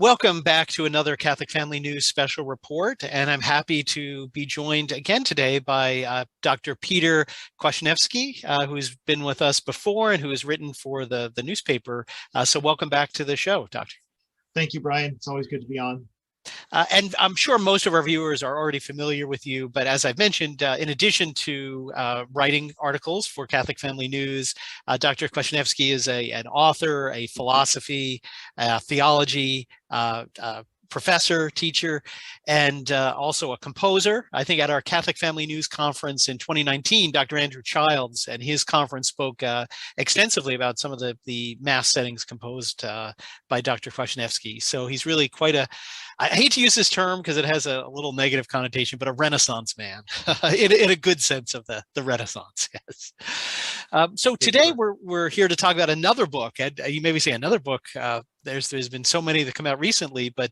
Welcome back to another Catholic Family News special report, and I'm happy to be joined again today by Dr. Peter Kwasniewski, who's been with us before and who has written for the newspaper. So welcome back to the show, Doctor. Thank you, Brian. It's always good to be on. And I'm sure most of our viewers are already familiar with you, but as I've mentioned, in addition to writing articles for Catholic Family News, Dr. Kwasniewski is an author, a philosophy, theology professor, teacher, and also a composer. I think at our Catholic Family News conference in 2019, Dr. Andrew Childs and his conference spoke extensively about some of the mass settings composed by Dr. Kwasniewski. So he's really quite I hate to use this term because it has a little negative connotation, but a Renaissance man in a good sense of the Renaissance. Yes. So today we're here to talk about another book. You maybe say another book. There's been so many that come out recently, but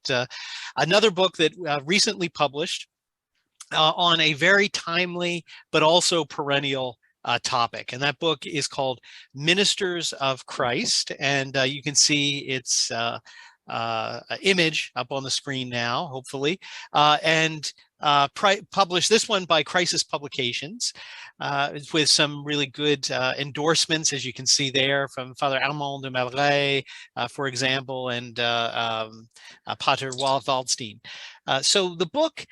another book that recently published on a very timely but also perennial topic. And that book is called Ministers of Christ. And you can see its image up on the screen now, hopefully, and published this one by Crisis Publications with some really good endorsements, as you can see there, from Father Armand de Malray, for example, and Pater Waldstein. So the book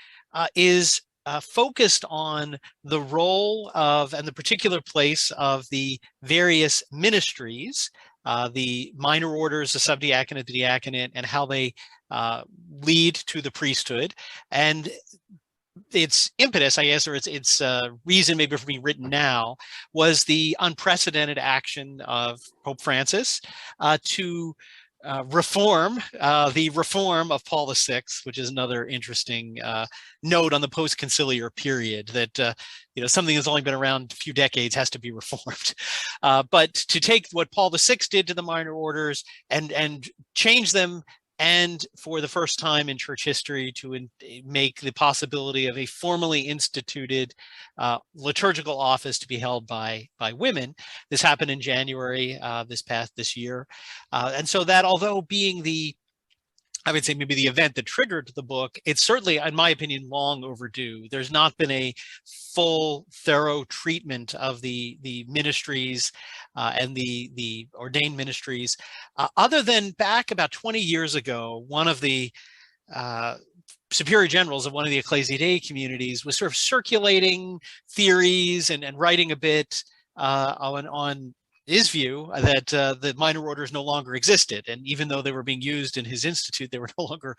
is focused on the role of and the particular place of the various ministries, the minor orders, the subdiaconate, the diaconate, and how they lead to the priesthood. And its impetus, I guess, or its reason maybe for being written now, was the unprecedented action of Pope Francis to reform the reform of Paul VI, which is another interesting note on the post-conciliar period, that something that's only been around a few decades has to be reformed. But to take what Paul VI did to the minor orders and change them, and for the first time in church history to make the possibility of a formally instituted liturgical office to be held by women. This happened in January this year. And so that, although being I would say maybe the event that triggered the book, it's certainly, in my opinion, long overdue. There's not been a full, thorough treatment of the ministries and the ordained ministries, other than back about 20 years ago, one of the superior generals of one of the Ecclesiae Dei communities was sort of circulating theories and writing a bit on his view that the minor orders no longer existed. And even though they were being used in his institute, they were no longer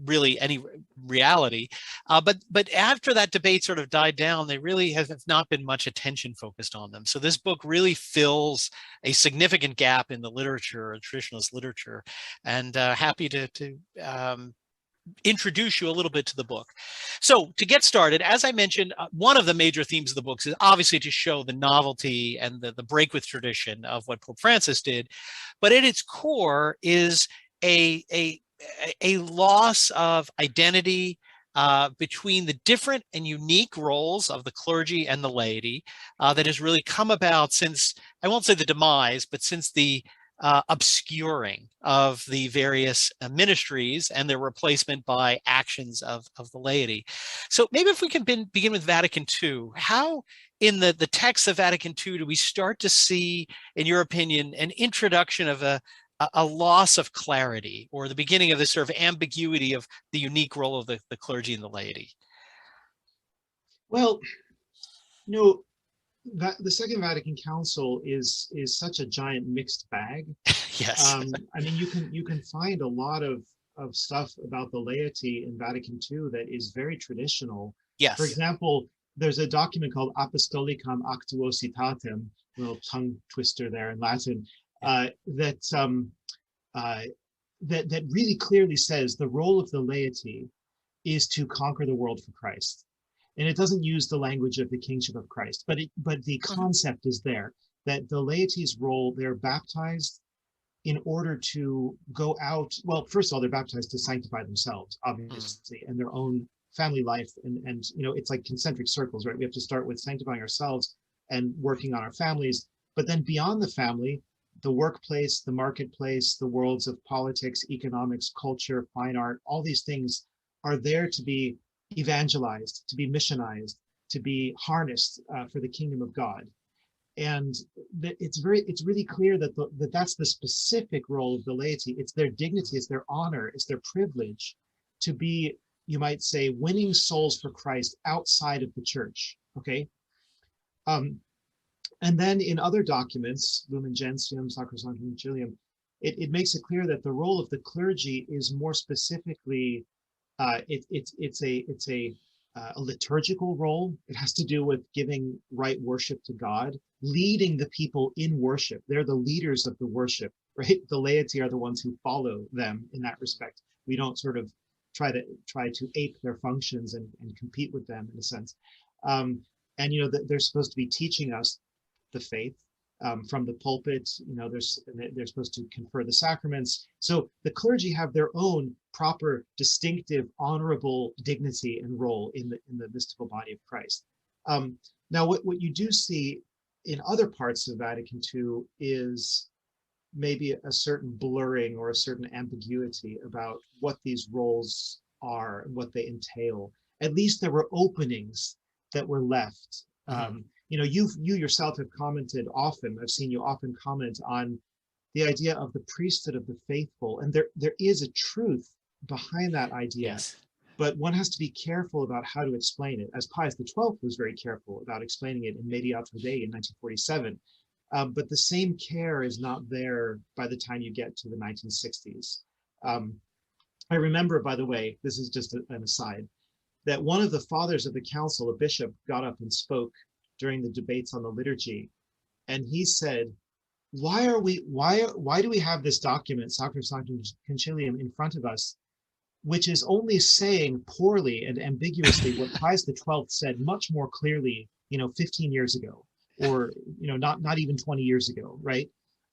really any reality. But after that debate sort of died down, they really have not been much attention focused on them. So this book really fills a significant gap in the literature, traditionalist literature, and happy to introduce you a little bit to the book. So to get started, as I mentioned, one of the major themes of the books is obviously to show the novelty and the break with tradition of what Pope Francis did, but at its core is a loss of identity between the different and unique roles of the clergy and the laity that has really come about since, I won't say the demise, but since the obscuring of the various ministries and their replacement by actions of the laity. So maybe if we can begin with Vatican II, how in the text of Vatican II do we start to see, in your opinion, an introduction of a loss of clarity, or the beginning of this sort of ambiguity of the unique role of the clergy and the laity? Well, the Second Vatican Council is such a giant mixed bag. Yes. I mean, you can find a lot of stuff about the laity in Vatican II that is very traditional. Yes. For example, there's a document called Apostolicam Actuositatem, a little tongue twister there in Latin, that really clearly says the role of the laity is to conquer the world for Christ. And it doesn't use the language of the kingship of Christ, but the concept is there, that the laity's role, they're baptized in order to go out. Well, first of all, they're baptized to sanctify themselves, obviously, and their own family life. And it's like concentric circles, right? We have to start with sanctifying ourselves and working on our families. But then beyond the family, the workplace, the marketplace, the worlds of politics, economics, culture, fine art, all these things are there to be evangelized, to be missionized, to be harnessed for the kingdom of God. And it's really clear that that's the specific role of the laity. It's their dignity, it's their honor, it's their privilege to be, you might say, winning souls for Christ outside of the church. Okay. And then in other documents, Lumen Gentium, Sacrosanctum Concilium, it makes it clear that the role of the clergy is more specifically, it's a liturgical role. It has to do with giving right worship to God, leading the people in worship. They're the leaders of the worship, right? The laity are the ones who follow them in that respect. We don't sort of try to ape their functions and compete with them in a sense. And they're supposed to be teaching us the faith from the pulpit. They're supposed to confer the sacraments. So the clergy have their own proper, distinctive, honorable dignity and role in the mystical body of Christ. Now, what you do see in other parts of Vatican II is maybe a certain blurring or a certain ambiguity about what these roles are and what they entail. At least there were openings that were left. You yourself have commented often, I've seen you often comment on the idea of the priesthood of the faithful, and there is a truth behind that idea. Yes. But one has to be careful about how to explain it, as Pius XII was very careful about explaining it in Mediator Dei in 1947. But the same care is not there by the time you get to the 1960s. I remember, by the way, this is just an aside, that one of the fathers of the council, a bishop, got up and spoke during the debates on the liturgy, and he said, why do we have this document, Sacrosanctum Concilium, in front of us, which is only saying poorly and ambiguously what Pius XII said much more clearly, 15 years ago, or not even 20 years ago, right?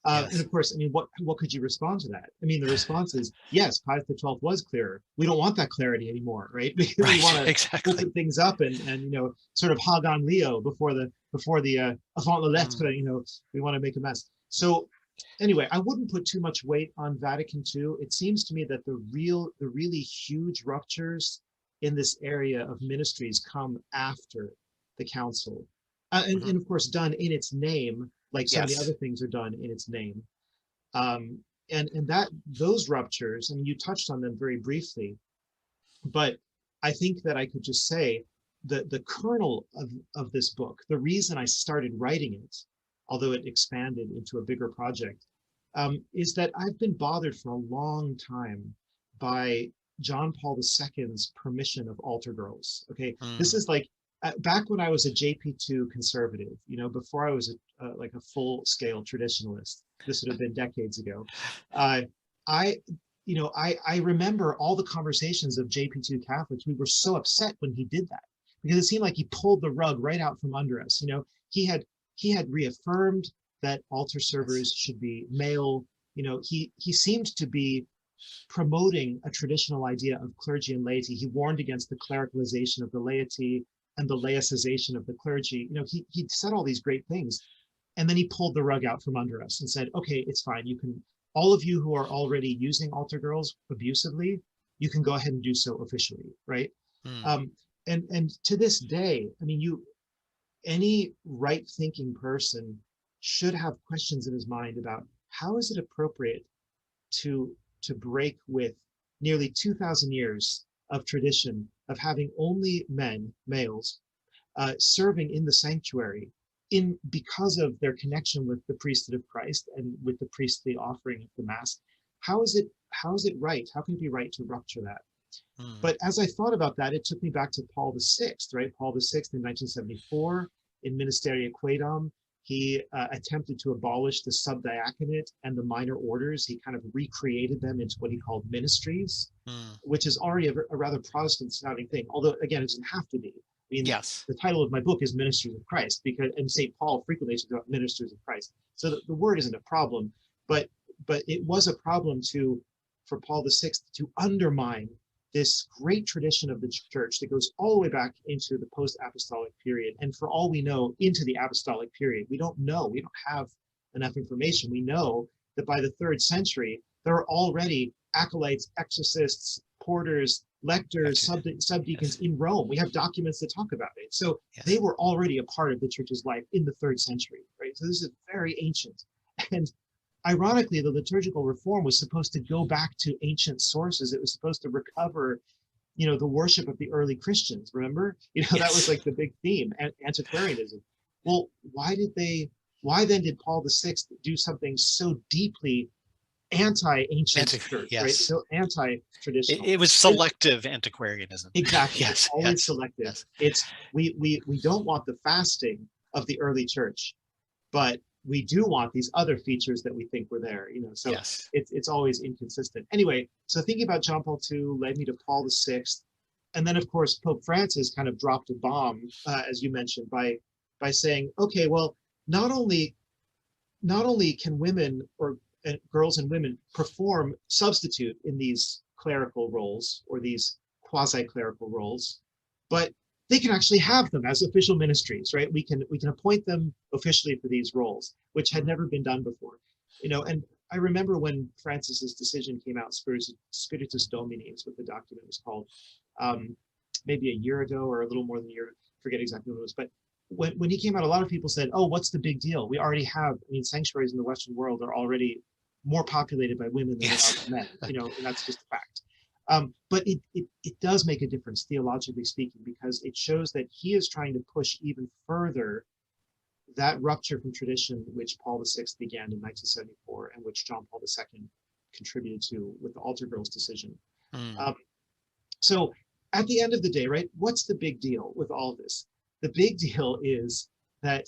Yes. And of course, what could you respond to that? The response is, yes, Pius XII was clearer. We don't want that clarity anymore, right? Because we want to open things up and sort of hog on Leo before the avant la lettre, we want to make a mess. So anyway, I wouldn't put too much weight on Vatican II. It seems to me that the really huge ruptures in this area of ministries come after the council, and of course done in its name, like some of the other things are done in its name. And that those ruptures, you touched on them very briefly, but I think that I could just say that the kernel of this book, the reason I started writing it, although it expanded into a bigger project, is that I've been bothered for a long time by John Paul II's permission of altar girls. Okay, this is like back when I was a JP2 conservative, before I was like a full-scale traditionalist. This would have been decades ago. I remember all the conversations of JP2 Catholics. We were so upset when he did that, because it seemed like he pulled the rug right out from under us. He had reaffirmed that altar servers should be male. He seemed to be promoting a traditional idea of clergy and laity. He warned against the clericalization of the laity and the laicization of the clergy. He said all these great things, and then he pulled the rug out from under us and said, okay, it's fine. You can, all of you who are already using altar girls abusively, you can go ahead and do so officially, right? And to this day, any right-thinking person should have questions in his mind about how is it appropriate to break with nearly 2,000 years of tradition of having only males, serving in the sanctuary because of their connection with the priesthood of Christ and with the priestly offering of the Mass. How is it right? How can it be right to rupture that? But as I thought about that, it took me back to Paul VI, right? Paul VI in 1974 in Ministeria Quaedam, he attempted to abolish the subdiaconate and the minor orders. He kind of recreated them into what he called ministries, which is already a rather Protestant sounding thing. Although, again, it doesn't have to be. The title of my book is Ministries of Christ, and St. Paul frequently talks about ministers of Christ. So the word isn't a problem, but it was a problem for Paul VI to undermine this great tradition of the church that goes all the way back into the post-apostolic period. And for all we know, into the apostolic period. We don't know. We don't have enough information, we know that by the 3rd century, there are already acolytes, exorcists, porters, lectors, subdeacons in Rome. We have documents that talk about it. So they were already a part of the church's life in the 3rd century, right? So this is very ancient. And ironically, the liturgical reform was supposed to go back to ancient sources. It was supposed to recover, the worship of the early Christians, remember? That was like the big theme, antiquarianism. Well, why then did Paul VI do something so deeply anti-ancient church, right? So anti-traditional. It was selective antiquarianism. Exactly. It's always selective. Yes. It's we don't want the fasting of the early church, but we do want these other features that we think were there, so it's always inconsistent. Anyway, so thinking about John Paul II led me to Paul VI. And then, of course, Pope Francis kind of dropped a bomb, as you mentioned, by saying, okay, well, not only can women or girls and women substitute in these clerical roles or these quasi-clerical roles, but they can actually have them as official ministries, right? We can appoint them officially for these roles, which had never been done before, And I remember when Francis's decision came out, Spiritus Domini is what the document was called, maybe a year ago or a little more than a year. I forget exactly what it was, but when he came out, a lot of people said, "Oh, what's the big deal? We already have. Sanctuaries in the Western world are already more populated by women than they are by men, and that's just a fact." But it does make a difference theologically speaking, because it shows that he is trying to push even further that rupture from tradition which Paul VI began in 1974 and which John Paul II contributed to with the altar girls decision. So at the end of the day, right, what's the big deal with all of this? The big deal is that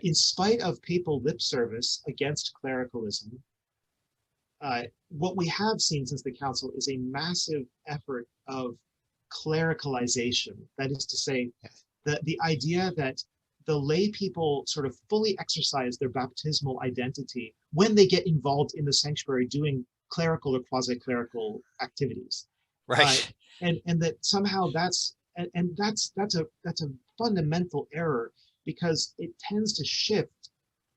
in spite of papal lip service against clericalism, what we have seen since the council is a massive effort of clericalization. That is to say, that the idea that the lay people sort of fully exercise their baptismal identity when they get involved in the sanctuary doing clerical or quasi-clerical activities. Right. And that somehow that's a fundamental error, because it tends to shift.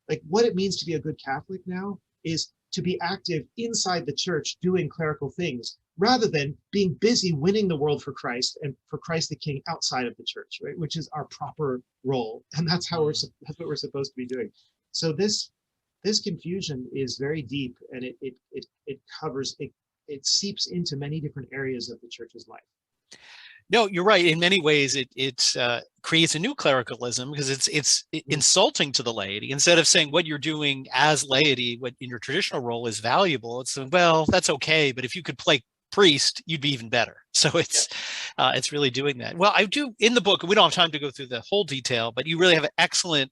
Like, what it means to be a good Catholic now is to be active inside the church doing clerical things, rather than being busy winning the world for Christ and for Christ the King outside of the church, right? Which is our proper role, and that's what we're supposed to be doing. So this confusion is very deep, and it covers it seeps into many different areas of the church's life. No, you're right. In many ways, it creates a new clericalism, because it's insulting to the laity. Instead of saying what you're doing as laity, what in your traditional role is valuable, it's well, that's okay, but if you could play priest, you'd be even better. So it's really doing that. Well, I do in the book, we don't have time to go through the whole detail, but you really have excellent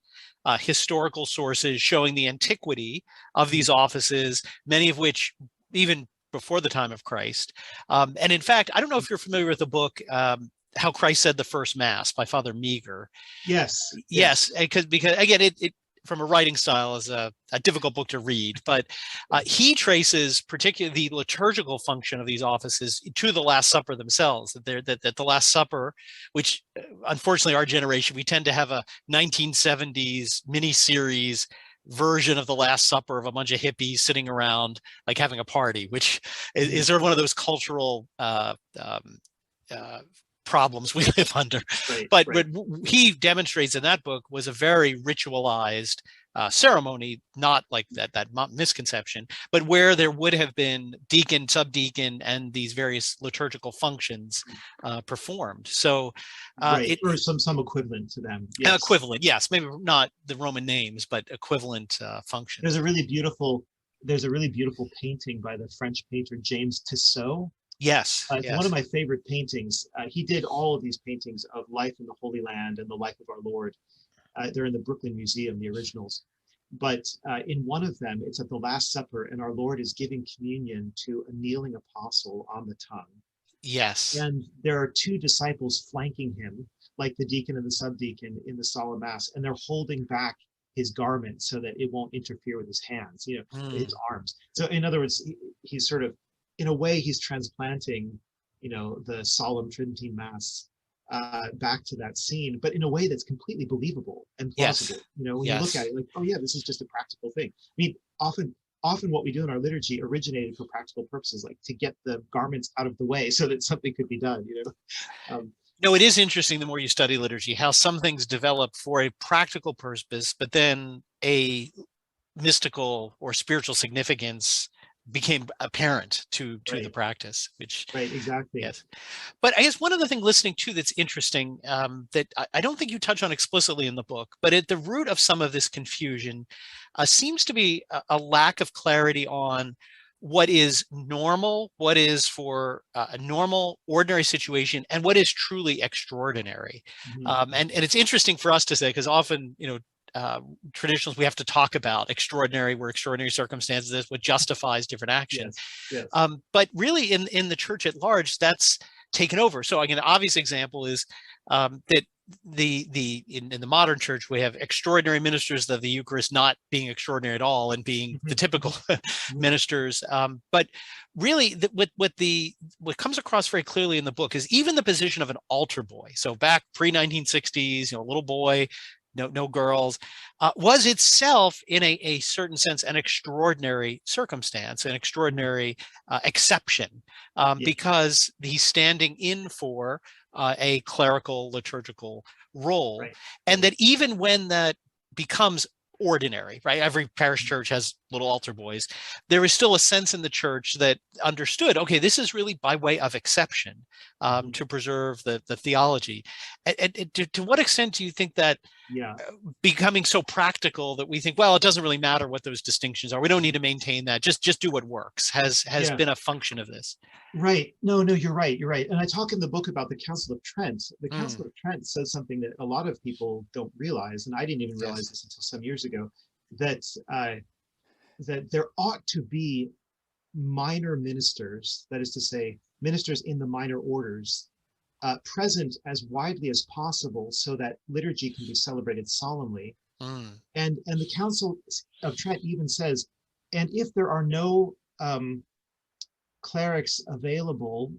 historical sources showing the antiquity of these offices, many of which even before the time of Christ. And in fact, I don't know if you're familiar with the book, How Christ Said the First Mass by Father Meager. Yes. Because again, it from a writing style is a difficult book to read, but he traces particularly the liturgical function of these offices to the Last Supper themselves. That the Last Supper, which unfortunately our generation, we tend to have a 1970s mini-series version of the Last Supper of a bunch of hippies sitting around like having a party, which is sort of one of those cultural problems we live under. But he demonstrates in that book was a very ritualized ceremony, not like that misconception, but where there would have been deacon, subdeacon, and these various liturgical functions performed. So or some equivalent to them. Yes. Equivalent, yes, maybe not the Roman names, but equivalent functions. There's a really beautiful painting by the French painter James Tissot. Yes, it's one of my favorite paintings. He did all of these paintings of life in the Holy Land and the life of our Lord. They're in the Brooklyn Museum, the originals. But in one of them, it's at the Last Supper, and our Lord is giving communion to a kneeling apostle on the tongue. Yes. And there are two disciples flanking him, like the deacon and the subdeacon in the Solemn Mass, and they're holding back his garment so that it won't interfere with his hands, his arms. So in other words, he's sort of, in a way, he's transplanting, the Solemn Tridentine Mass back to that scene, but in a way that's completely believable and plausible. Yes. You know, when you look at Yes. it, like, oh yeah, this is just a practical thing. I mean, often what we do in our liturgy originated for practical purposes, like to get the garments out of the way so that something could be done. You know, No, it is interesting the more you study liturgy, how some things develop for a practical purpose, but then a mystical or spiritual significance became apparent to the right, practice, which, right, exactly. yes. But I guess one other thing listening to that's interesting, that I don't think you touch on explicitly in the book, but at the root of some of this confusion seems to be a lack of clarity on what is normal, what is for a normal, ordinary situation, and what is truly extraordinary. Mhm. And it's interesting for us to say, because often, traditionals, we have to talk about extraordinary, where extraordinary circumstances is what justifies different action. Yes, yes, But really, in the church at large, that's taken over. So again, an obvious example is that in the modern church, we have extraordinary ministers of the Eucharist not being extraordinary at all and being the mhm, typical mhm. ministers. But really, what comes across very clearly in the book is even the position of an altar boy. So back pre-1960s, a little boy, no girls, was itself in a certain sense an extraordinary circumstance, an extraordinary exception, Yeah, because he's standing in for a clerical liturgical role. right, And right. that even when that becomes ordinary, right? Every parish church has little altar boys. There is still a sense in the church that understood, okay, this is really by way of exception, Mhm. to preserve the theology. And to what extent do you think that Yeah. becoming so practical that we think, well, it doesn't really matter what those distinctions are, we don't need to maintain that, just do what works, has Yeah, been a function of this? right. No, no, you're right. You're right. And I talk in the book about the Council of Trent. The Mm, Council of Trent says something that a lot of people don't realize, and I didn't even realize yes. this until some years ago, that that there ought to be minor ministers, that is to say, ministers in the minor orders, present as widely as possible so that liturgy can be celebrated solemnly. Mm, And the Council of Trent even says, and if there are no clerics available,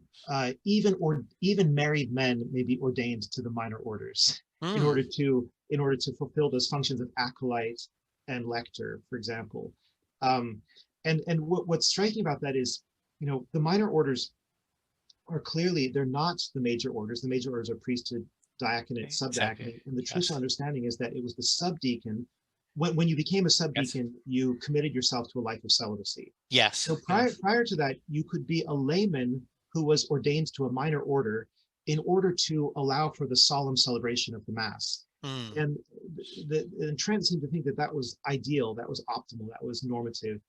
even married men may be ordained to the minor orders in mm, order to fulfill those functions of acolyte and lector, for example. Um, and what's striking about that is, the minor orders are clearly, they're not the major orders. The major orders are priesthood, diaconate, exactly. subdiaconate, and the traditional Yes. understanding is that it was the subdeacon. When you became a Yes. subdeacon, you committed yourself to a life of celibacy. Yes. So Yes. prior to that, you could be a layman who was ordained to a minor order in order to allow for the solemn celebration of the Mass. Mm, And and Trent seemed to think that that was ideal, that was optimal, that was normative.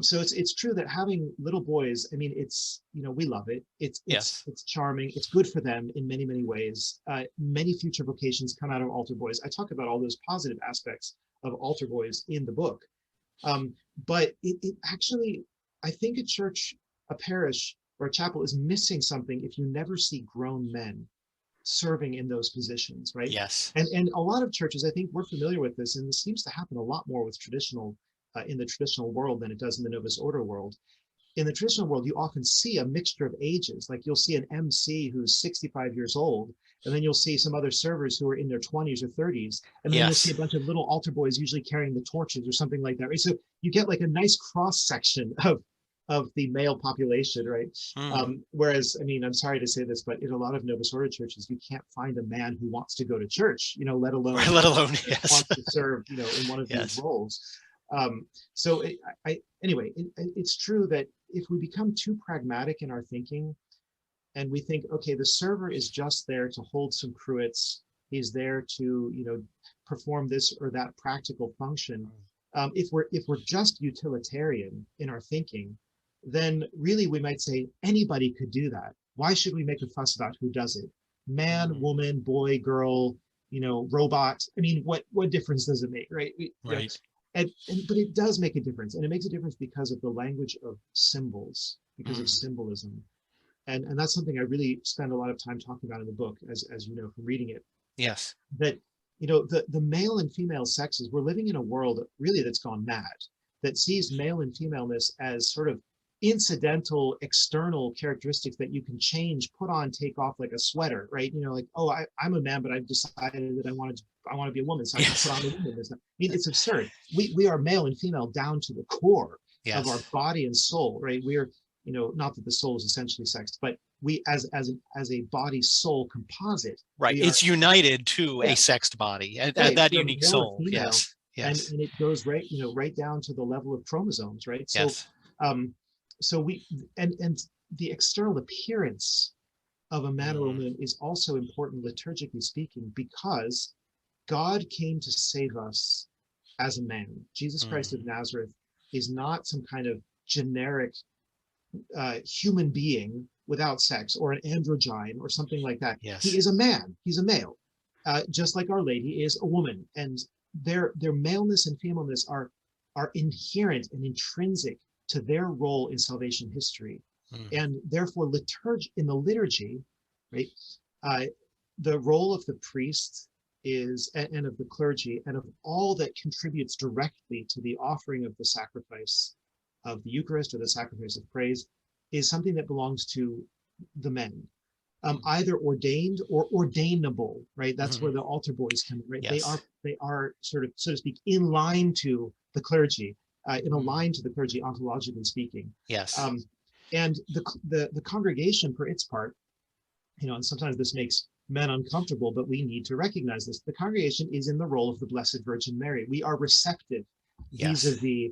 So it's true that having little boys, I mean, it's, we love it. yes. It's charming. It's good for them in many ways. Many future vocations come out of altar boys. I talk about all those positive aspects of altar boys in the book. Um, but it actually, I think a church, a parish, or a chapel is missing something if you never see grown men serving in those positions, right? Yes. And a lot of churches, I think we're familiar with this, and this seems to happen a lot more with traditional, in the traditional world than it does in the Novus Ordo world. In the traditional world, you often see a mixture of ages. Like you'll see an MC who's 65 years old, and then you'll see some other servers who are in their 20s or 30s, and then you'll see Yes. a bunch of little altar boys usually carrying the torches or something like that, right? So you get like a nice cross section of the male population, right? Mm. Whereas, I mean, I'm sorry to say this, but in a lot of Novus Ordo churches, you can't find a man who wants to go to church, let Or alone let alone, yes. wants to serve, in one of these Yes. roles. So anyway, it's true that if we become too pragmatic in our thinking and we think, okay, the server is just there to hold some cruets, he's there to, perform this or that practical function. If we're just utilitarian in our thinking, then really we might say anybody could do that. Why should we make a fuss about who does it? Man, Mm, woman, boy, girl, robot. I mean, what difference does it make, right? right. But it does make a difference, and it makes a difference because of the language of symbols, because of Mm, symbolism, and that's something I really spend a lot of time talking about in the book, as you know from reading it. yes. That the male and female sexes, we're living in a world really that's gone mad, that sees male and femaleness as sort of incidental external characteristics that you can change, put on, take off, like a sweater, right? You know, like, oh, I'm a man, but I've decided that I want to be a woman, so I can put on the woman. I mean, it's absurd. We are male and female down to the core of our body and soul, right? We're, you know, not that the soul is essentially sexed, but we as a body soul composite, right, it's united to a sexed body, and that unique soul. Yes. And it goes right, you know, right down to the level of chromosomes, right? So so we and the external appearance of a man or woman is also important liturgically speaking, because God came to save us as a man. Jesus Christ of Nazareth is not some kind of generic human being without sex, or an androgyne or something like that. He is a man, he's a male, just like Our Lady is a woman, and their maleness and femaleness are inherent and intrinsic to their role in salvation history. And therefore in the liturgy, right, the role of the priest is, and of the clergy, and of all that contributes directly to the offering of the sacrifice of the Eucharist or the sacrifice of praise, is something that belongs to the men, either ordained or ordainable, right? That's where the altar boys come in, right? They are sort of, so to speak, in line to the clergy, in a line to the clergy, ontologically speaking. And the congregation, for its part, you know, and sometimes this makes men uncomfortable, but we need to recognize this. The congregation is in the role of the Blessed Virgin Mary. We are receptive vis-a-vis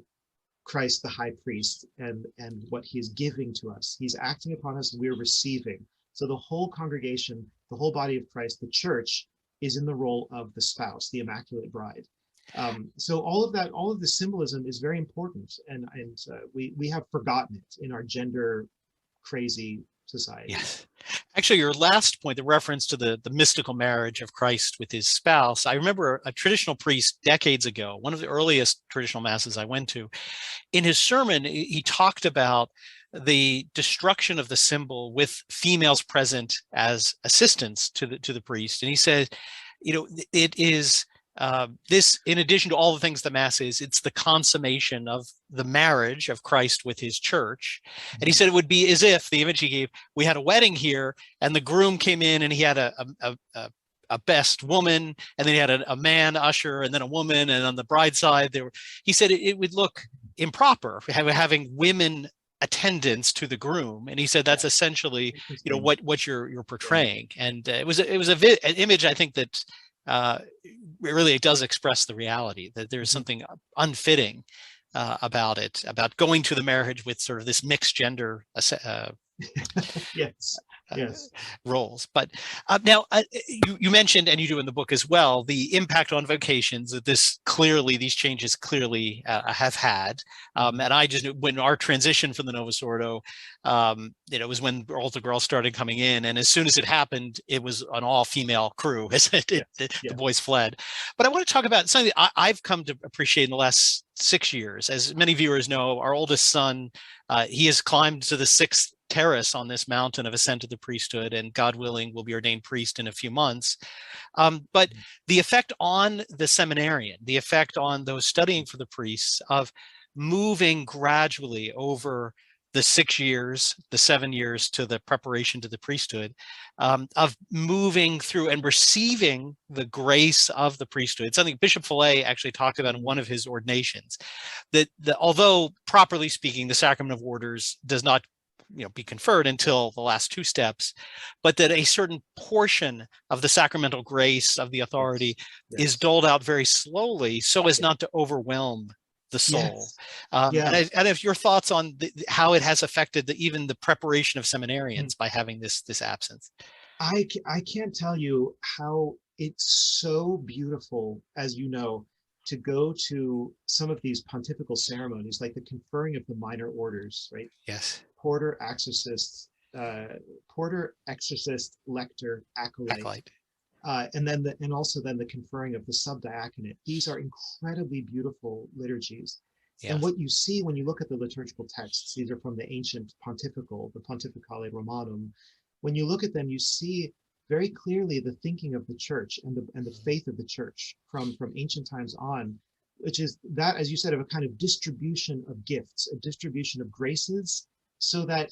Christ, the high priest, and what he is giving to us. He's acting upon us, and we're receiving. So the whole congregation, the whole body of Christ, the church, is in the role of the spouse, the Immaculate Bride. So all of that, all of the symbolism is very important, and we have forgotten it in our gender crazy society. Actually, your last point, the reference to the mystical marriage of Christ with his spouse, I remember a traditional priest decades ago, one of the earliest traditional masses I went to, in his sermon, he talked about the destruction of the symbol with females present as assistants to the priest. And he said, you know, it is this, in addition to all the things the Mass is, it's the consummation of the marriage of Christ with his church. And he said it would be as if, the image he gave, we had a wedding here and the groom came in and he had a best woman, and then he had a man usher, and then a woman, and on the bride side he said it would look improper having women attendants to the groom. And he said that's essentially, you know, what you're portraying. And it was an image, I think, that really, it does express the reality that there's something unfitting about it, about going to the marriage with sort of this mixed gender roles. But now you mentioned, and you do in the book as well, the impact on vocations that these changes clearly have had. And I just, when our transition from the Novus Ordo, it was when altar girls started coming in, and as soon as it happened, it was an all-female crew. The boys fled. But I want to talk about something that I've come to appreciate in the last 6 years. As many viewers know, our oldest son, he has climbed to the 6th terrace on this mountain of ascent to the priesthood, and God willing will be ordained priest in a few months. But the effect on the seminarian, the effect on those studying for the priests of moving gradually over the 6 years, the 7 years to the preparation to the priesthood, of moving through and receiving the grace of the priesthood. Something Bishop Fillet actually talked about in one of his ordinations, that although properly speaking, the sacrament of orders does not be conferred until the last 2 steps, but that a certain portion of the sacramental grace of the authority is doled out very slowly so as not to overwhelm the soul. And if your thoughts on how it has affected even the preparation of seminarians by having this absence. I can't tell you how it's so beautiful, as you know, to go to some of these pontifical ceremonies, like the conferring of the minor orders, right? Porter, exorcist, lector, acolyte. And also the conferring of the subdiaconate. These are incredibly beautiful liturgies. And what you see when you look at the liturgical texts, these are from the ancient pontifical, the Pontificale Romanum. When you look at them, you see very clearly the thinking of the church and the faith of the church from ancient times on, which is that, as you said, of a kind of distribution of gifts, a distribution of graces so that,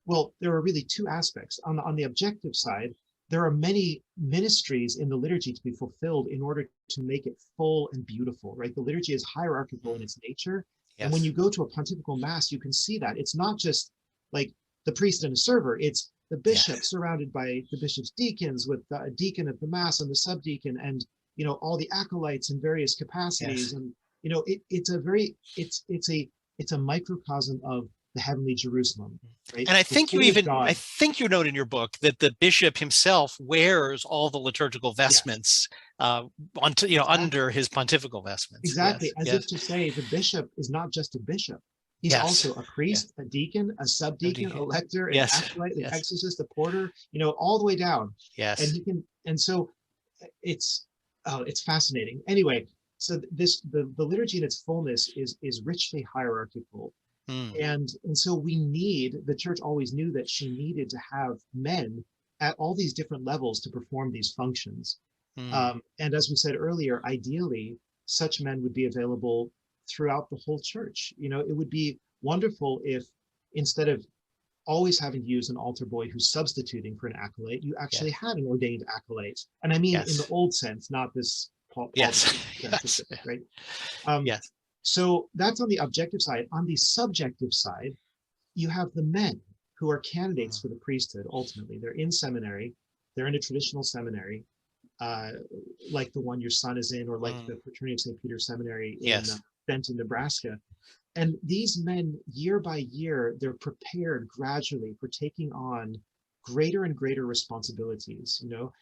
well, there are really two aspects. On the objective side, there are many ministries in the liturgy to be fulfilled in order to make it full and beautiful, right? The liturgy is hierarchical in its nature. And when Yes. you go to a pontifical mass, you can see that it's not just like the priest and a server, it's the bishop Yes. surrounded by the bishop's deacons with the deacon at the mass and the subdeacon and, you know, all the acolytes in various capacities. Yes. And, you know, it's a microcosm of the heavenly Jerusalem, right? And I The think city of I God. think you note in your book that the bishop himself wears all the liturgical Yes, vestments exactly. under his pontifical vestments. Exactly, Yes. as if Yes. to say the bishop is not just a bishop. He's Yes. also a Yes. priest, a deacon, a subdeacon, a lector, an Yes. acolyte, an Yes. exorcist, a porter, you know, all the way down. And Yes. he can, and so it's, oh, it's fascinating. Anyway, so the liturgy in its fullness is richly hierarchical. Mm. And so the church always knew that she needed to have men at all these different levels to perform these functions. Mm. And as we said earlier, ideally, such men would be available throughout the whole church. You know, it would be wonderful if instead of always having to use an altar boy who's substituting for an acolyte, you actually Yes. had an ordained acolyte. And I mean in the Yes. old sense, not this Paul Yes. sense, Yes. right? Um, Yes. so that's on the objective side. On the subjective side, you have the men who are candidates Mm. for the priesthood. Ultimately, they're in seminary, they're in a traditional seminary, uh, like the one your son is in, or like the Fraternity of St. Peter Seminary in Yes. Benton, Nebraska. And these men, year by year, they're prepared gradually for taking on greater and greater responsibilities. You know,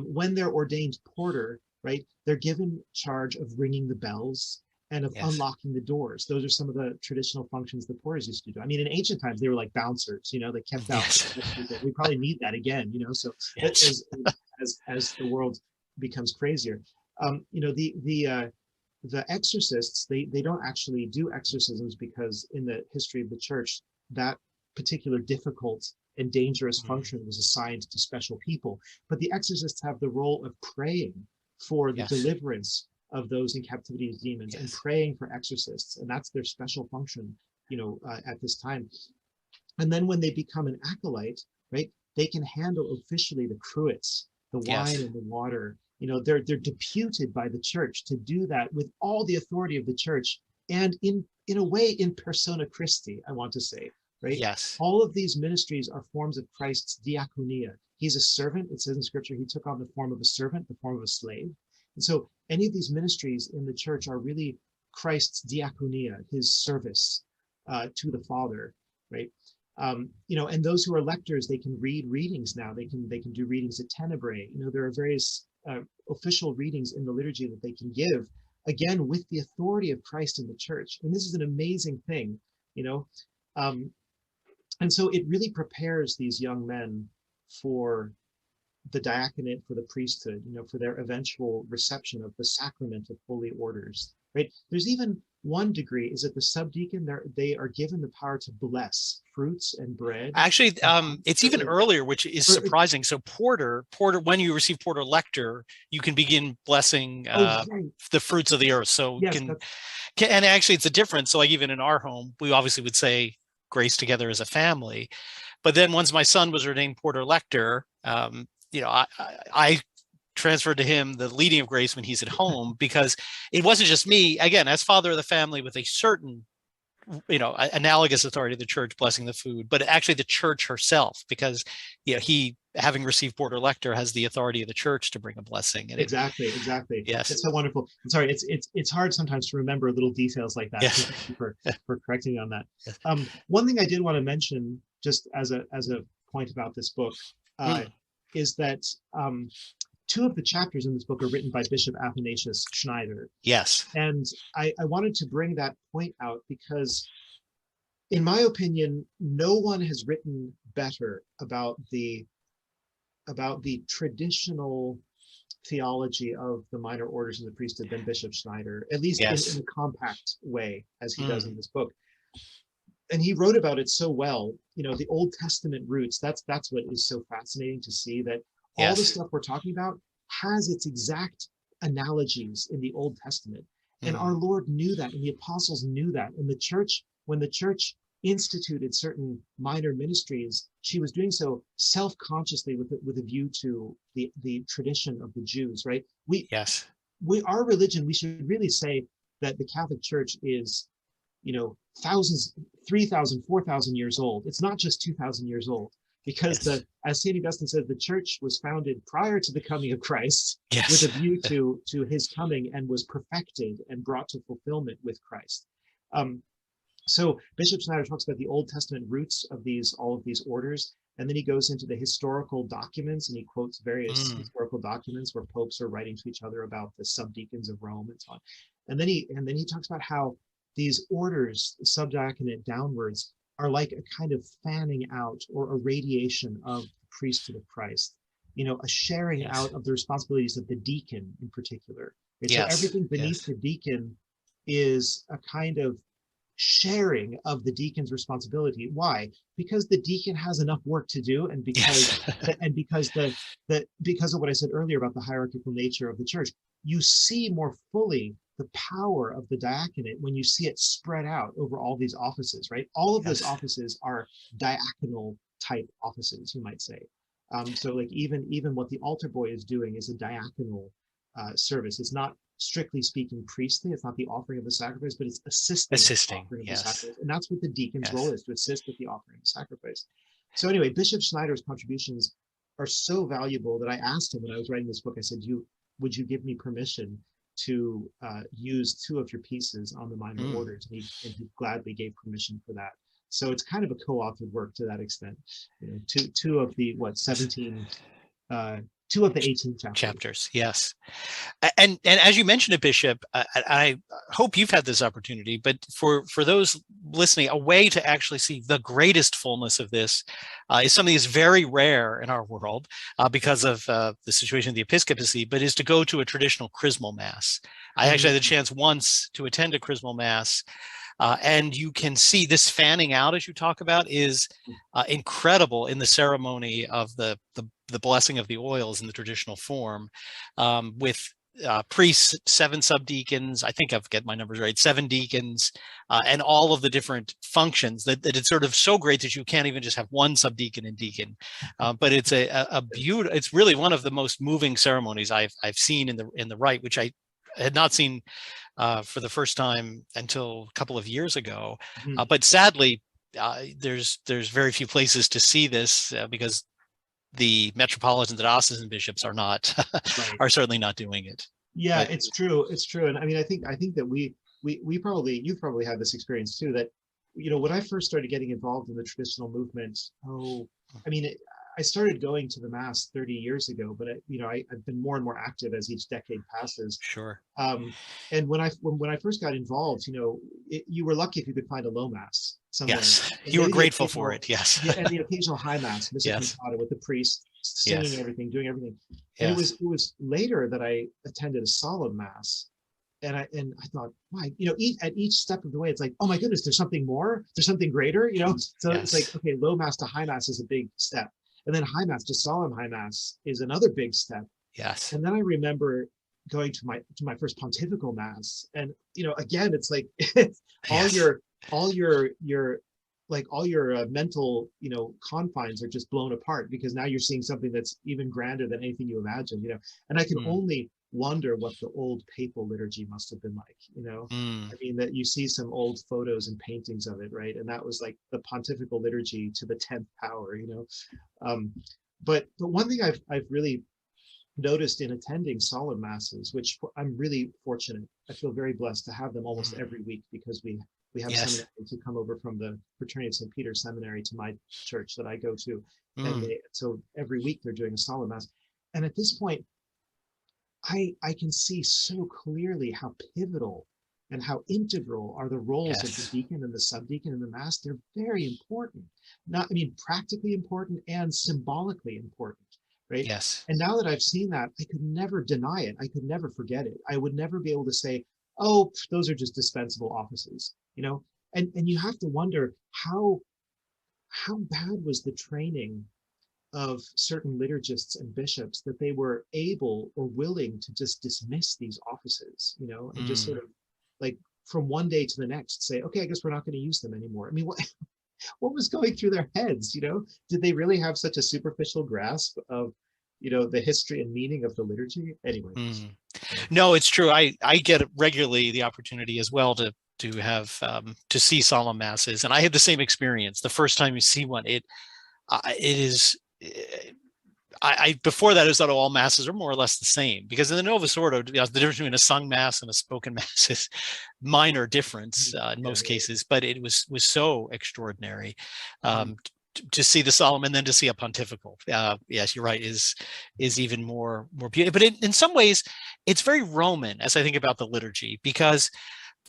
when they're ordained porter, right, they're given charge of ringing the bells and of Yes. unlocking the doors. Those are some of the traditional functions the porters used to do. I mean, in ancient times, they were like bouncers. You know, they kept out. Yes. People. We probably need that again. You know, so Yes. as the world becomes crazier, you know, the exorcists, they don't actually do exorcisms because in the history of the church, that particular difficult and dangerous Mm. function was assigned to special people. But the exorcists have the role of praying for the Yes. deliverance of those in captivity as demons and Yes. praying for exorcists. And that's their special function, you know, at this time. And then when they become an acolyte, right, they can handle officially the cruets, the wine Yes. and the water. You know, they're deputed by the church to do that with all the authority of the church, and in a way in persona Christi, I want to say, right? Yes. All of these ministries are forms of Christ's diaconia. He's a servant. It says in scripture, he took on the form of a servant, the form of a slave. And so any of these ministries in the church are really Christ's diaconia, his service to the Father, right? You know, and those who are lectors, they can read readings now. They can do readings at Tenebrae. You know, there are various official readings in the liturgy that they can give, again, with the authority of Christ in the church. And this is an amazing thing, you know. And so it really prepares these young men for the diaconate, for the priesthood, you know, for their eventual reception of the sacrament of holy orders, right? There's even one degree is that the subdeacon, they are given the power to bless fruits and bread. Actually, it's even earlier, which is surprising. So porter, when you receive porter lector, you can begin blessing the fruits of the earth. So yes, and actually it's a difference. So like even in our home, we obviously would say grace together as a family. But then once my son was ordained porter lector, you know, I transferred to him the leading of grace when he's at home, because it wasn't just me, again, as father of the family with a certain, you know, analogous authority of the church blessing the food, but actually the church herself, because, you know, he, having received porter lector, has the authority of the church to bring a blessing. And exactly. Yes. It's so wonderful. I'm sorry, it's hard sometimes to remember little details like that. Yes. So thank you for correcting me on that. Yes. One thing I did want to mention, just as a point about this book, is that two of the chapters in this book are written by Bishop Athanasius Schneider. Yes. And I wanted to bring that point out because, in my opinion, no one has written better about the traditional theology of the minor orders of the priesthood than Bishop Schneider, at least in a compact way, as he does in this book. And he wrote about it so well, you know, the Old Testament roots. That's what is so fascinating to see, that all the stuff we're talking about has its exact analogies in the Old Testament. And our Lord knew that, and the apostles knew that. And the church, when the church instituted certain minor ministries, she was doing so self-consciously with a view to the tradition of the Jews, right? Yes. Our religion, we should really say that the Catholic Church is, thousands, 3,000, 4,000 years old. It's not just 2,000 years old, because Yes. as St. Augustine said, the church was founded prior to the coming of Christ with Yes. a view to his coming, and was perfected and brought to fulfillment with Christ. So Bishop Schneider talks about the Old Testament roots of all of these orders, and then he goes into the historical documents, and he quotes various historical documents where popes are writing to each other about the subdeacons of Rome and so on. And then he talks about how these orders, subdiaconate downwards, are like a kind of fanning out or a radiation of the priesthood of Christ. A sharing out of the responsibilities of the deacon in particular. Right? So everything beneath the deacon is a kind of sharing of the deacon's responsibility. Why? Because the deacon has enough work to do, and because because of what I said earlier about the hierarchical nature of the church, you see more fully the power of the diaconate when you see it spread out over all these offices, right? All of those offices are diaconal type offices, you might say. So like even what the altar boy is doing is a diaconal service. It's not, strictly speaking, priestly. It's not the offering of the sacrifice, but it's assisting the offering of the sacrifice. And that's what the deacon's role is, to assist with the offering of the sacrifice. So anyway, Bishop Schneider's contributions are so valuable that I asked him when I was writing this book, I said, would you give me permission to use 2 of your pieces on the minor orders? And he gladly gave permission for that. So it's kind of a co-authored work to that extent. Two of the 17 2 of the 18 chapters. Yes. And as you mentioned it, Bishop, I hope you've had this opportunity, but for those listening, a way to actually see the greatest fullness of this is something that's very rare in our world because of the situation of the episcopacy, but is to go to a traditional chrismal mass. I actually had the chance once to attend a chrismal mass, and you can see this fanning out, as you talk about, is incredible in the ceremony of the blessing of the oils in the traditional form, with priests, 7 subdeacons, I think I've got my numbers right, 7 deacons, and all of the different functions that it's sort of so great that you can't even just have one subdeacon and deacon. But it's a beautiful, it's really one of the most moving ceremonies I've seen in the rite, which I had not seen for the first time until a couple of years ago. But sadly, there's very few places to see this because the metropolitans and diocesan bishops are not are certainly not doing it. Yeah, but it's true. And I mean, I think that you've probably had this experience too, that when I first started getting involved in the traditional movement, I started going to the mass 30 years ago, but I've been more and more active as each decade passes. Sure. And when I first got involved, you were lucky if you could find a low mass somewhere. Yes, you were grateful for it. Yes. And the occasional high mass, missa cantata with the priest singing everything, doing everything. And it was later that I attended a solemn mass. And I thought, why, at each step of the way, it's like, oh my goodness, there's something more, there's something greater, So it's like, okay, low mass to high mass is a big step. And then high mass to solemn high mass is another big step. Yes. And then I remember going to my first pontifical mass, and again, it's like all your mental confines are just blown apart, because now you're seeing something that's even grander than anything you imagined. And I can only wonder what the old papal liturgy must have been like. I mean, that you see some old photos and paintings of it, right? And that was like the pontifical liturgy to the 10th power. But one thing I've really noticed in attending solemn masses, which I'm really fortunate, I feel very blessed to have them almost every week, because we have seminaries who come over from the Fraternity of St. Peter Seminary to my church that I go to, and so every week they're doing a solemn mass. And at this point, I can see so clearly how pivotal and how integral are the roles of the deacon and the subdeacon in the mass. They're very important. Practically important and symbolically important, right? Yes. And now that I've seen that, I could never deny it. I could never forget it. I would never be able to say, oh, those are just dispensable offices, And you have to wonder how bad was the training of certain liturgists and bishops that they were able or willing to just dismiss these offices, and just sort of like from one day to the next say, okay, I guess we're not going to use them anymore. I mean, what was going through their heads? Did they really have such a superficial grasp of the history and meaning of the liturgy? Anyway. No, it's true. I get regularly the opportunity as well to have to see solemn masses, and I had the same experience. The first time you see one, it is. I before that, I thought all masses are more or less the same, because in the Novus Ordo, the difference between a sung mass and a spoken mass is minor difference in most cases, but it was so extraordinary to see the solemn and then to see a pontifical. Yes, you're right, is even more beautiful. But in some ways, it's very Roman as I think about the liturgy, because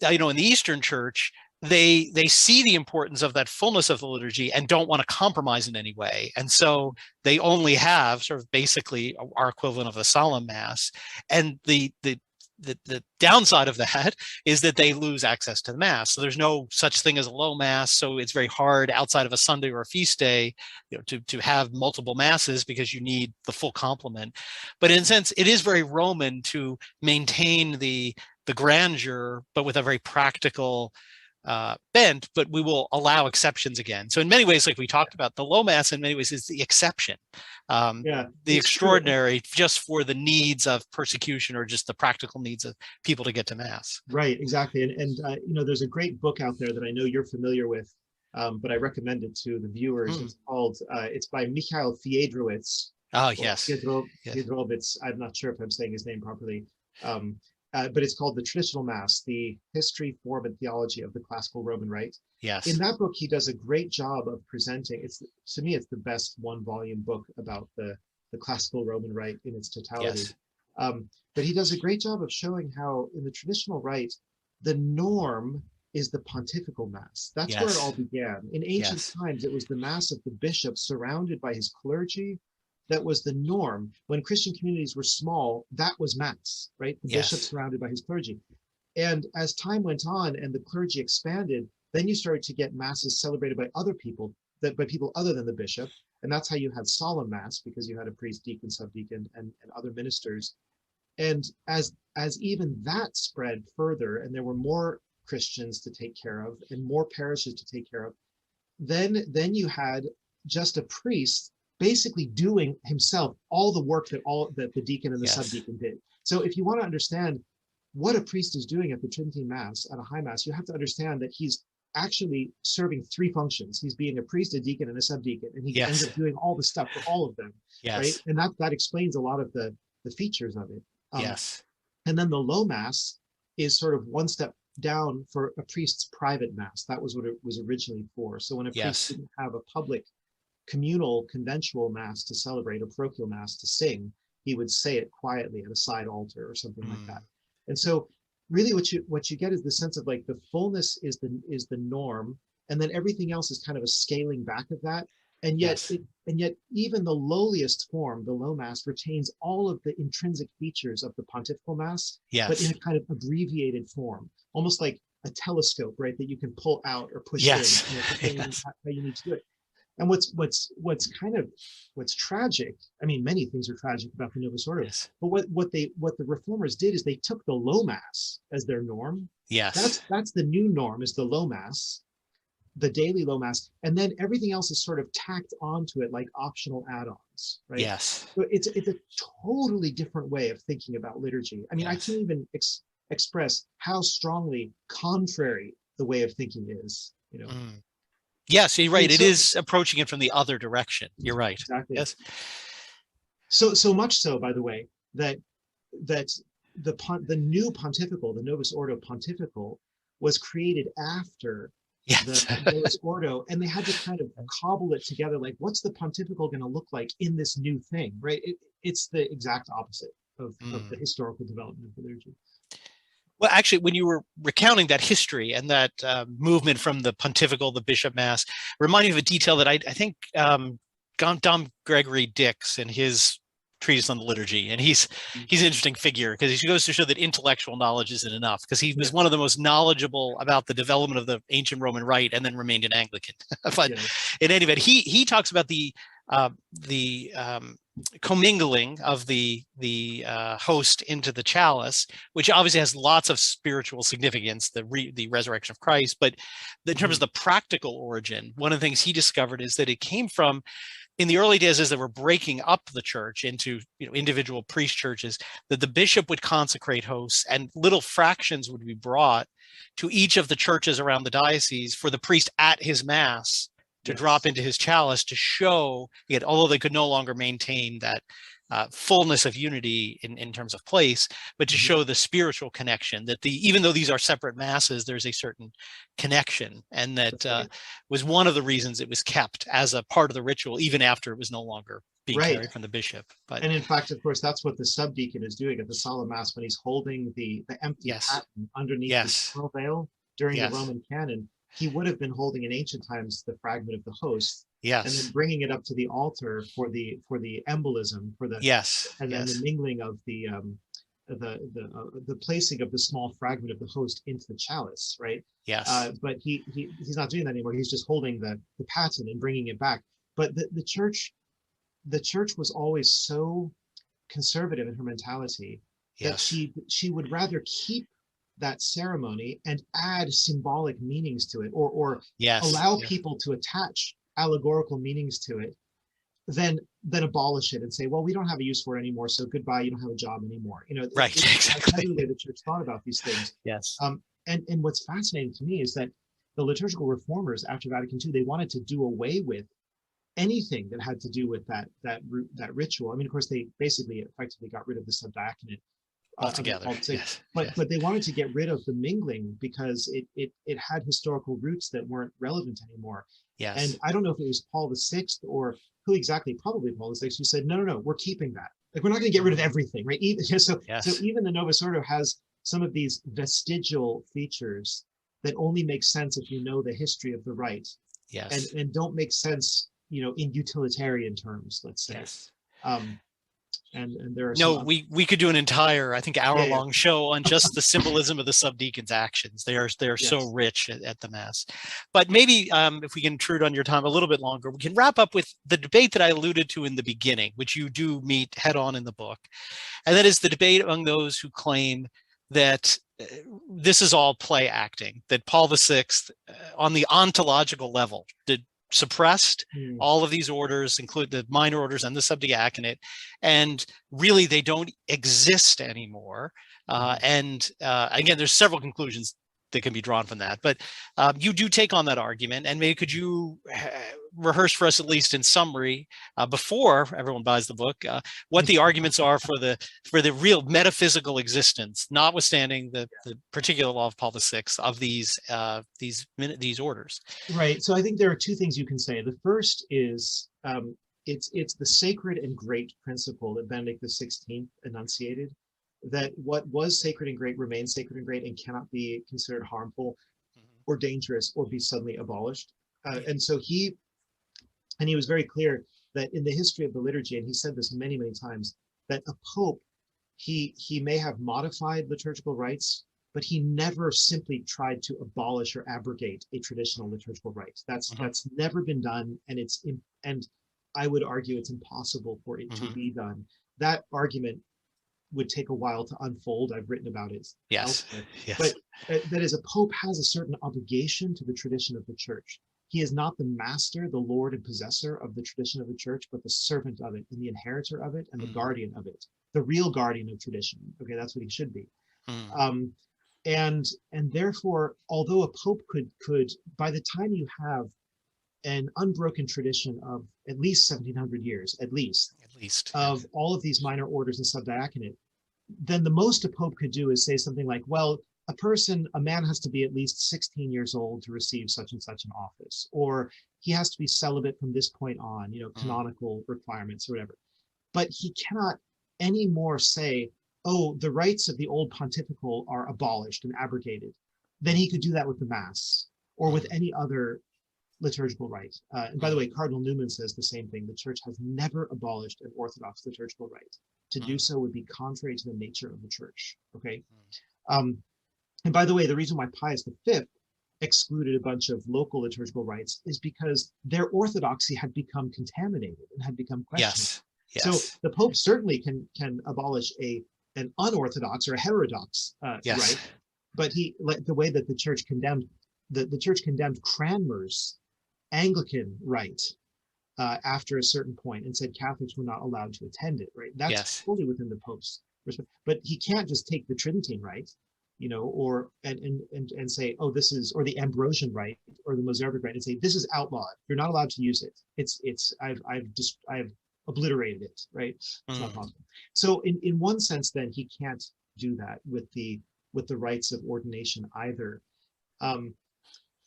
in the Eastern Church, they see the importance of that fullness of the liturgy and don't want to compromise in any way. And so they only have sort of basically our equivalent of a solemn mass. And the downside of that is that they lose access to the mass. So there's no such thing as a low mass. So it's very hard outside of a Sunday or a feast day, to have multiple masses, because you need the full complement. But in a sense, it is very Roman to maintain the grandeur, but with a very practical bent, but we will allow exceptions again. So in many ways, like we talked about, the low mass in many ways is the exception, the extraordinary, just for the needs of persecution or just the practical needs of people to get to mass. Right, exactly. And there's a great book out there that I know you're familiar with, but I recommend it to the viewers. It's called, it's by Michael Fiedrowicz. Oh, yes. Fiedrowicz. I'm not sure if I'm saying his name properly. But it's called The Traditional Mass, the History, Form, and Theology of the Classical Roman Rite. Yes. In that book, he does a great job of presenting, to me, it's the best one-volume book about the classical Roman Rite in its totality. Yes. But he does a great job of showing how in the traditional rite, the norm is the pontifical mass. That's where it all began. In ancient times, it was the mass of the bishop surrounded by his clergy. That was the norm. When Christian communities were small, that was mass, right? The bishop surrounded by his clergy. And as time went on and the clergy expanded, then you started to get masses celebrated by other people, by people other than the bishop. And that's how you had solemn mass, because you had a priest, deacon, subdeacon, and other ministers. And as even that spread further, and there were more Christians to take care of and more parishes to take care of, then you had just a priest basically doing himself all the work that the deacon and the subdeacon did. So if you want to understand what a priest is doing at the Tridentine Mass, at a high mass, you have to understand that he's actually serving three functions. He's being a priest, a deacon, and a subdeacon, and he ends up doing all the stuff for all of them. Right? And that explains a lot of the features of it. And then the low mass is sort of one step down for a priest's private mass. That was what it was originally for. So when a priest didn't have a public communal conventual mass to celebrate, a parochial mass to sing, he would say it quietly at a side altar or something like that. And so really what you get is the sense of like the fullness is the norm, and then everything else is kind of a scaling back of that. And yet even the lowliest form, the low mass, retains all of the intrinsic features of the pontifical mass, but in a kind of abbreviated form, almost like a telescope, right, that you can pull out or push in, how you need to do it. And what's tragic, I mean, many things are tragic about the Novus Ordo, but what the reformers did is they took the low mass as their norm. That's the new norm, is the low mass, the daily low mass, and then everything else is sort of tacked onto it like optional add-ons, right? So it's a totally different way of thinking about liturgy. I mean, I can't even express how strongly contrary the way of thinking is, Yes, you're right. It is approaching it from the other direction. You're right. Exactly. Yes. So much so, by the way, that the new pontifical, the Novus Ordo pontifical, was created after the Novus Ordo, and they had to kind of cobble it together. Like, what's the pontifical going to look like in this new thing, right? It's the exact opposite of the historical development of the liturgy. Well, actually, when you were recounting that history and that movement from the pontifical, the bishop mass, reminded me of a detail that I think Dom Gregory Dix in his treatise on the liturgy, and he's an interesting figure because he goes to show that intellectual knowledge isn't enough, because he was one of the most knowledgeable about the development of the ancient Roman Rite and then remained an Anglican. But in any event, he talks about the the commingling of the host into the chalice, which obviously has lots of spiritual significance, the resurrection of Christ. But in terms of the practical origin, one of the things he discovered is that it came from, in the early days, as they were breaking up the church into individual priest churches, that the bishop would consecrate hosts and little fractions would be brought to each of the churches around the diocese for the priest at his mass to drop into his chalice to show, yet, although they could no longer maintain that fullness of unity in terms of place, but to show the spiritual connection, that even though these are separate masses, there's a certain connection, and that was one of the reasons it was kept as a part of the ritual, even after it was no longer being carried from the bishop. And in fact, of course, that's what the subdeacon is doing at the Solemn Mass when he's holding the empty paten underneath the small veil during the Roman canon. He would have been holding in ancient times the fragment of the host, and then bringing it up to the altar for the embolism, for the and then the mingling of the placing of the small fragment of the host into the chalice, right? But he's not doing that anymore. He's just holding the paten and bringing it back. But the church was always so conservative in her mentality that she would rather keep that ceremony and add symbolic meanings to it, or allow people to attach allegorical meanings to it, than abolish it and say, well, we don't have a use for it anymore, so goodbye, you don't have a job anymore. Exactly the way the church thought about these things. And what's fascinating to me is that the liturgical reformers after Vatican II, they wanted to do away with anything that had to do with that ritual. I mean, of course, they basically effectively got rid of the subdiaconate altogether. But they wanted to get rid of the mingling because it had historical roots that weren't relevant anymore. And I don't know if it was Paul VI or who exactly, probably Paul VI, who said, no, we're keeping that. Like, we're not going to get rid of everything, right? So even the Novus Ordo has some of these vestigial features that only make sense if you know the history of the rite, and don't make sense, in utilitarian terms, let's say. And there are we could do an entire, I think, hour-long show on just the symbolism of the subdeacons' actions. They are so rich at the Mass. But maybe if we can intrude on your time a little bit longer, we can wrap up with the debate that I alluded to in the beginning, which you do meet head-on in the book. And that is the debate among those who claim that this is all play acting, that Paul VI, on the ontological level, suppressed all of these orders, include the minor orders and the subdiaconate, and really they don't exist anymore. And again, there's several conclusions that can be drawn from that, but you do take on that argument, and maybe could you rehearse for us, at least in summary, before everyone buys the book, what the arguments are for the real metaphysical existence, notwithstanding the particular law of Paul VI, of these orders. Right. So I think there are two things you can say. The first is it's the sacred and great principle that Benedict XVI enunciated, that what was sacred and great remains sacred and great and cannot be considered harmful or dangerous or be suddenly abolished. And so he was very clear that in the history of the liturgy, and he said this many, many times, that a pope, he may have modified liturgical rites, but he never simply tried to abolish or abrogate a traditional liturgical rite. That's never been done, and I would argue it's impossible for it to be done. That argument would take a while to unfold. I've written about it. But that is, a pope has a certain obligation to the tradition of the church. He is not the master, the lord and possessor of the tradition of the church, but the servant of it and the inheritor of it and the guardian of it, the real guardian of tradition. Okay, that's what he should be. And therefore, although a pope could, by the time you have an unbroken tradition of at least 1700 years, at least of all of these minor orders and subdiaconate, then the most a pope could do is say something like, well, a man has to be at least 16 years old to receive such and such an office, or he has to be celibate from this point on, canonical requirements or whatever. But he cannot anymore say, oh, the rites of the old pontifical are abolished and abrogated. Then he could do that with the Mass or with any other liturgical rite. And by the way, Cardinal Newman says the same thing. The church has never abolished an Orthodox liturgical rite. To do so would be contrary to the nature of the church. Okay. And by the way, the reason why Pius V excluded a bunch of local liturgical rites is because their orthodoxy had become contaminated and had become questionable. Yes. So the Pope certainly can abolish an unorthodox or a heterodox rite, but the way that the Church condemned Cranmer's Anglican rite after a certain point and said Catholics were not allowed to attend it. Right, that's fully within the Pope's respect. But he can't just take the Tridentine rite, or and say, oh, this is, or the Ambrosian rite or the Mozarabic rite, and say this is outlawed. You're not allowed to use it. I've obliterated it. Right, it's not possible. So in one sense, then he can't do that with the rites of ordination either. On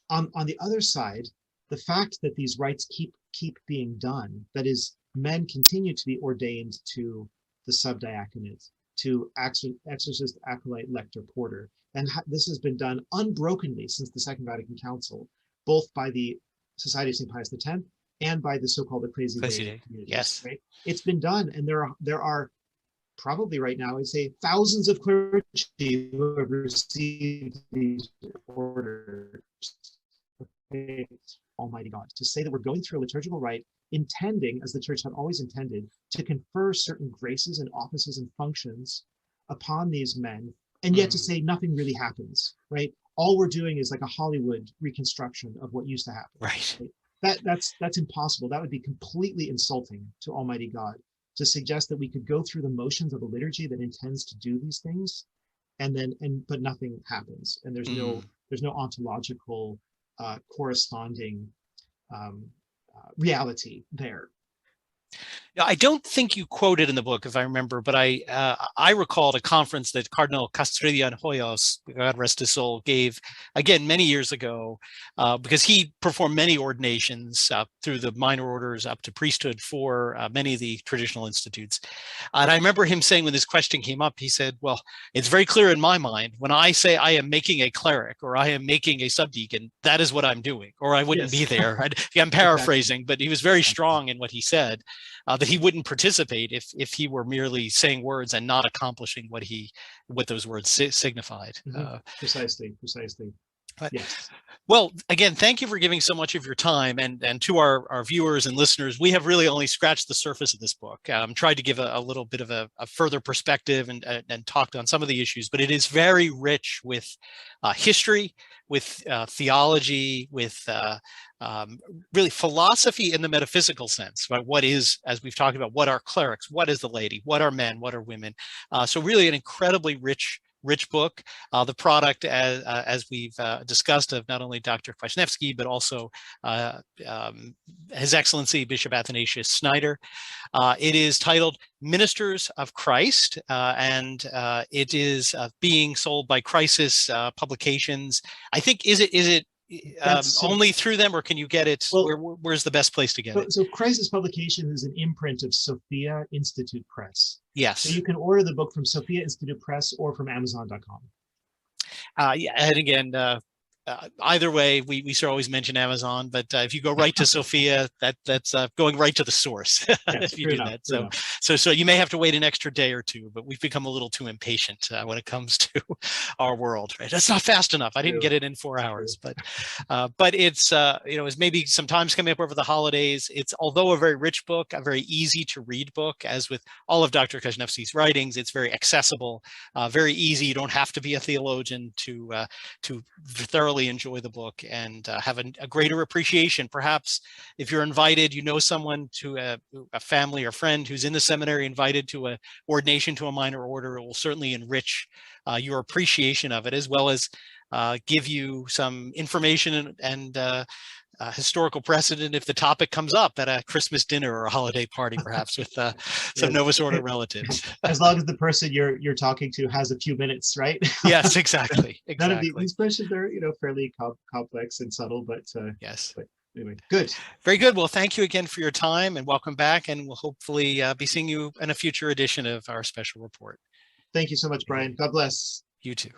the other side, the fact that these rites keep being done, that is, men continue to be ordained to the subdiaconate, to exorcist, acolyte, lector, porter, and this has been done unbrokenly since the Second Vatican Council, both by the Society of St. Pius X and by the so-called ecclesiae communities. Yes, right? It's been done, and there are probably right now, I'd say, thousands of clergy who have received these orders. Almighty God, to say that we're going through a liturgical rite intending, as the Church had always intended, to confer certain graces and offices and functions upon these men, and yet to say nothing really happens, right? All we're doing is like a Hollywood reconstruction of what used to happen. Right. That's impossible. That would be completely insulting to Almighty God, to suggest that we could go through the motions of a liturgy that intends to do these things, but nothing happens, and there's no ontological corresponding reality there. I don't think you quoted in the book, if I remember, but I recalled a conference that Cardinal Castrillon Hoyos, God rest his soul, gave again many years ago, because he performed many ordinations through the minor orders up to priesthood for many of the traditional institutes. And I remember him saying, when this question came up, he said, well, it's very clear in my mind, when I say I am making a cleric or I am making a subdeacon, that is what I'm doing, or I wouldn't be there. I'm paraphrasing, but he was very strong in what he said. That he wouldn't participate if he were merely saying words and not accomplishing what those words signified. Precisely. Yes. Well, again, thank you for giving so much of your time, and to our viewers and listeners, we have really only scratched the surface of this book. Tried to give a little bit of a further perspective and talked on some of the issues, but it is very rich with history, with theology, with really philosophy in the metaphysical sense, right? What is, as we've talked about, what are clerics, what is the laity, what are men, what are women? So really an incredibly rich book, the product, as we've discussed, of not only Dr. Kwasniewski, but also His Excellency Bishop Athanasius Schneider. It is titled Ministers of Christ, and it is being sold by Crisis Publications. I think, is it only through them, or can you get it? Well, where's the best place to get it? So Crisis Publication is an imprint of Sophia Institute Press. Yes. So you can order the book from Sophia Institute Press or from Amazon.com. Yeah, and again, either way, we should always mention Amazon, but if you go right to Sophia, that's going right to the source. Yes, if you do that. So you may have to wait an extra day or two, but we've become a little too impatient when it comes to our world. Right? That's not fast enough. I didn't get it in 4 hours, but it's it's maybe sometimes coming up over the holidays. It's, although a very rich book, a very easy to read book, as with all of Dr. Kwasniewski's writings, it's very accessible, very easy. You don't have to be a theologian to thoroughly enjoy the book and have a greater appreciation. Perhaps if you're invited, someone, to a family or friend who's in the seminary, invited to a ordination to a minor order, it will certainly enrich your appreciation of it, as well as give you some information and historical precedent if the topic comes up at a Christmas dinner or a holiday party, perhaps with some Novus Ordo relatives. As long as the person you're talking to has a few minutes, right? Yes, exactly. None of these questions are fairly complex and subtle, but yes. But anyway, good. Very good. Well, thank you again for your time, and welcome back. And we'll hopefully be seeing you in a future edition of our special report. Thank you so much, Brian. God bless. You too.